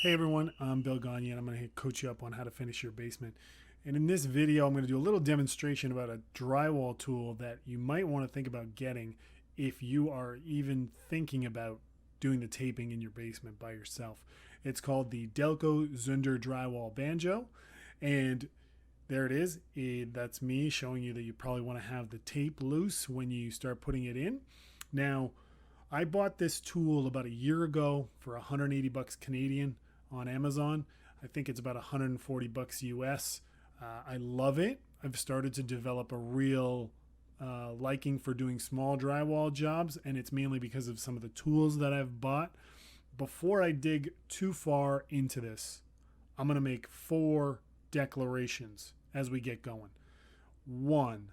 Hey everyone, I'm Bill Gagne and I'm going to coach you up on how to finish your basement. And in this video, I'm going to do a little demonstration about a drywall tool that you might want to think about getting if you are even thinking about doing the taping in your basement by yourself. It's called the Delko Zunder Drywall Banjo. And there it is. That's me showing you that you probably want to have the tape loose when you start putting it in. Now, I bought this tool about a year ago for 180 bucks Canadian on Amazon. I think it's about 140 bucks US. I love it. I've started to develop a real liking for doing small drywall jobs, and it's mainly because of some of the tools that I've bought. Before I dig too far into this, I'm going to make 4 declarations as we get going. 1,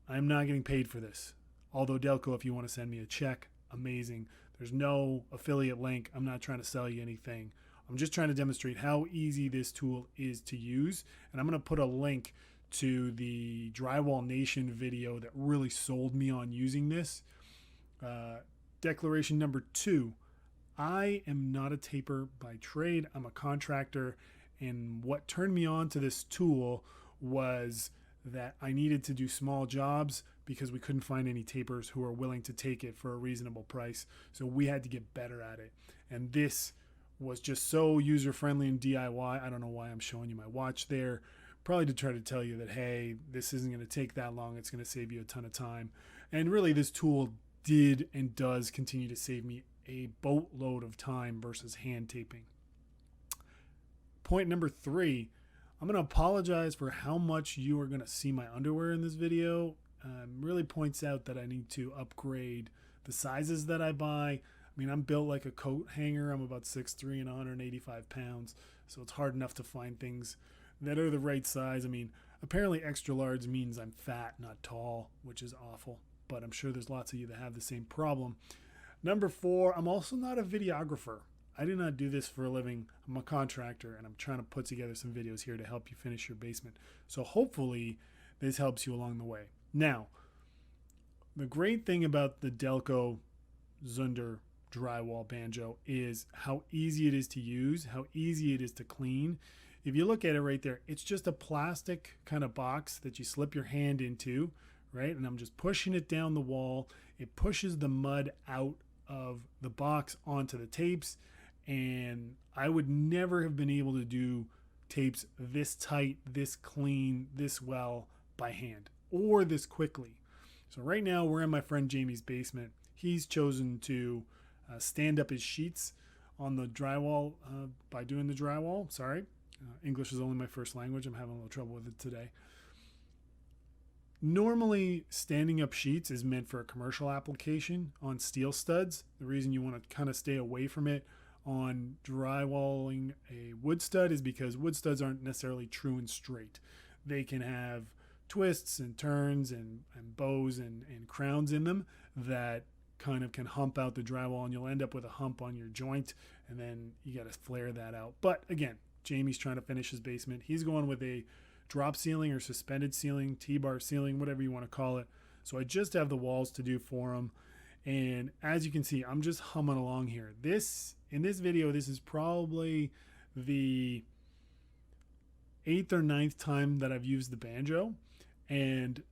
I'm not getting paid for this. Although Delko, if you want to send me a check, amazing. There's no affiliate link. I'm not trying to sell you anything. I'm just trying to demonstrate how easy this tool is to use. And I'm going to put a link to the Drywall Nation video that really sold me on using this. Declaration number 2, I am not a taper by trade. I'm a contractor. And what turned me on to this tool was that I needed to do small jobs because we couldn't find any tapers who were willing to take it for a reasonable price. So we had to get better at it. And this was just so user-friendly and DIY. I don't know why I'm showing you my watch there. Probably to try to tell you that, hey, this isn't going to take that long. It's going to save you a ton of time. And really, this tool did and does continue to save me a boatload of time versus hand taping. Point number 3, I'm going to apologize for how much you are going to see my underwear in this video. Really points out that I need to upgrade the sizes that I buy. I mean, I'm built like a coat hanger. I'm about 6'3" and 185 pounds. So it's hard enough to find things that are the right size. I mean, apparently extra large means I'm fat, not tall, which is awful. But I'm sure there's lots of you that have the same problem. Number 4, I'm also not a videographer. I do not do this for a living. I'm a contractor, and I'm trying to put together some videos here to help you finish your basement. So hopefully this helps you along the way. Now, the great thing about the Delko Zunder Drywall Banjo is how easy it is to use, how easy it is to clean. If you look at it right there, it's just a plastic kind of box that you slip your hand into, right? And I'm just pushing it down the wall. It pushes the mud out of the box onto the tapes. And I would never have been able to do tapes this tight, this clean, this well by hand, or this quickly. So right now we're in my friend Jamie's basement. He's chosen to stand up his sheets on the drywall by doing the drywall. Sorry, English is only my first language. I'm having a little trouble with it today. Normally, standing up sheets is meant for a commercial application on steel studs. The reason you want to kind of stay away from it on drywalling a wood stud is because wood studs aren't necessarily true and straight. They can have twists and turns and bows and crowns in them that kind of can hump out the drywall, and you'll end up with a hump on your joint, and then you got to flare that out. But again, Jamie's trying to finish his basement. He's going with a drop ceiling or suspended ceiling, T-bar ceiling, whatever you want to call it. So I just have the walls to do for him. And as you can see, I'm just humming along here. In this video, this is probably the 8th or 9th time that I've used the banjo. And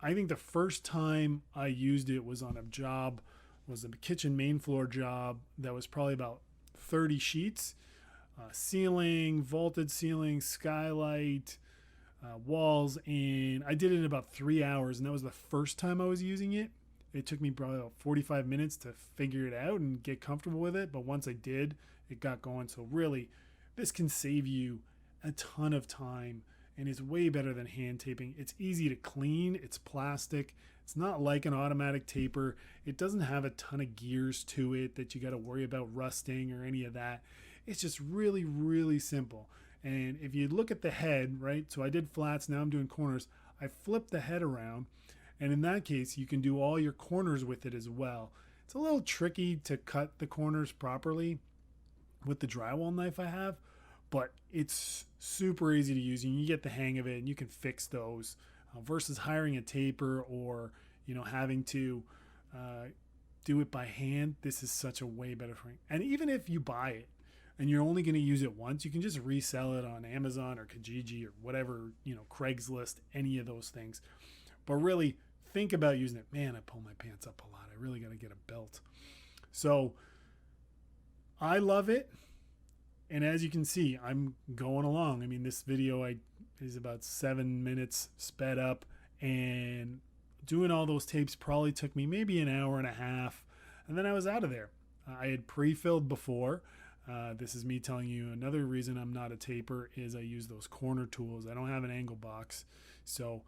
I think the first time I used it was on a job, was a kitchen main floor job that was probably about 30 sheets. Ceiling, vaulted ceiling, skylight, walls, and I did it in about 3 hours, and that was the first time I was using it. It took me probably about 45 minutes to figure it out and get comfortable with it, but once I did, it got going. So really, this can save you a ton of time, and it's way better than hand taping. It's easy to clean. It's plastic. It's not like an automatic taper. It doesn't have a ton of gears to it that you got to worry about rusting or any of that. It's just really, really simple. And if you look at the head, right, so I did flats, now I'm doing corners. I flipped the head around, and in that case, you can do all your corners with it as well. It's a little tricky to cut the corners properly with the drywall knife I have, but it's super easy to use, and you get the hang of it, and you can fix those versus hiring a taper or having to do it by hand. This is such a way better thing. And even if you buy it, and you're only going to use it once, you can just resell it on Amazon or Kijiji or whatever, Craigslist, any of those things. But really think about using it. Man, I pull my pants up a lot. I really got to get a belt. So I love it. And as you can see, I'm going along. I mean, this video is about 7 minutes sped up, and doing all those tapes probably took me maybe an hour and a half, and then I was out of there. I had pre-filled before. This is me telling you another reason I'm not a taper is I use those corner tools. I don't have an angle box, so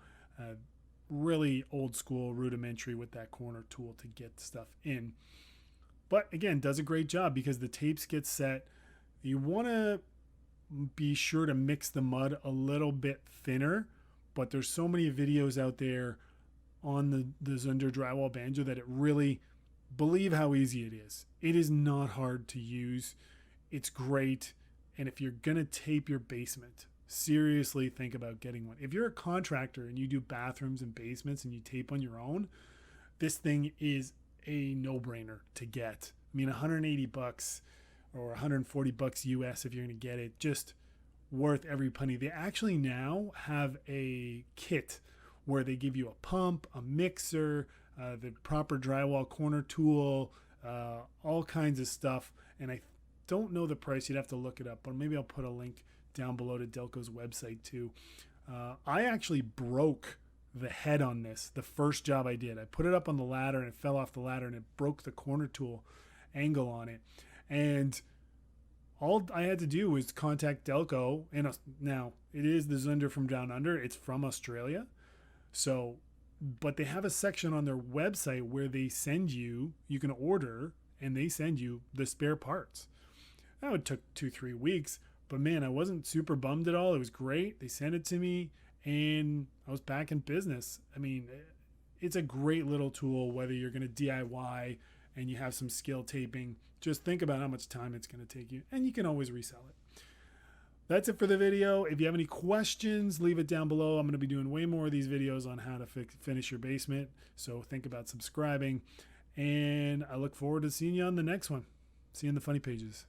really old school, rudimentary with that corner tool to get stuff in. But again, does a great job because the tapes get set. You want to be sure to mix the mud a little bit thinner, but there's so many videos out there on the Zunder Drywall Banjo that it really, believe how easy it is. It is not hard to use. It's great. And if you're going to tape your basement, seriously think about getting one. If you're a contractor and you do bathrooms and basements and you tape on your own, this thing is a no-brainer to get. I mean, $180 or $140 US if you're going to get it, just worth every penny. They actually now have a kit where they give you a pump, a mixer, the proper drywall corner tool, all kinds of stuff. And I don't know the price. You'd have to look it up, but maybe I'll put a link down below to Delko's website too. I actually broke the head on this the first job I did. I put it up on the ladder and it fell off the ladder and it broke the corner tool angle on it. And all I had to do was contact Delko. And now it is the Zunder from Down Under. It's from Australia. So, but they have a section on their website where they send you can order and they send you the spare parts. That would took 2-3 weeks, but man, I wasn't super bummed at all. It was great. They sent it to me and I was back in business. I mean, it's a great little tool, whether you're going to DIY and you have some skill taping. Just think about how much time it's going to take you, and you can always resell it. That's it for the video. If you have any questions, leave it down below. I'm going to be doing way more of these videos on how to finish your basement, so think about subscribing, and I look forward to seeing you on the next one. See you in the funny pages.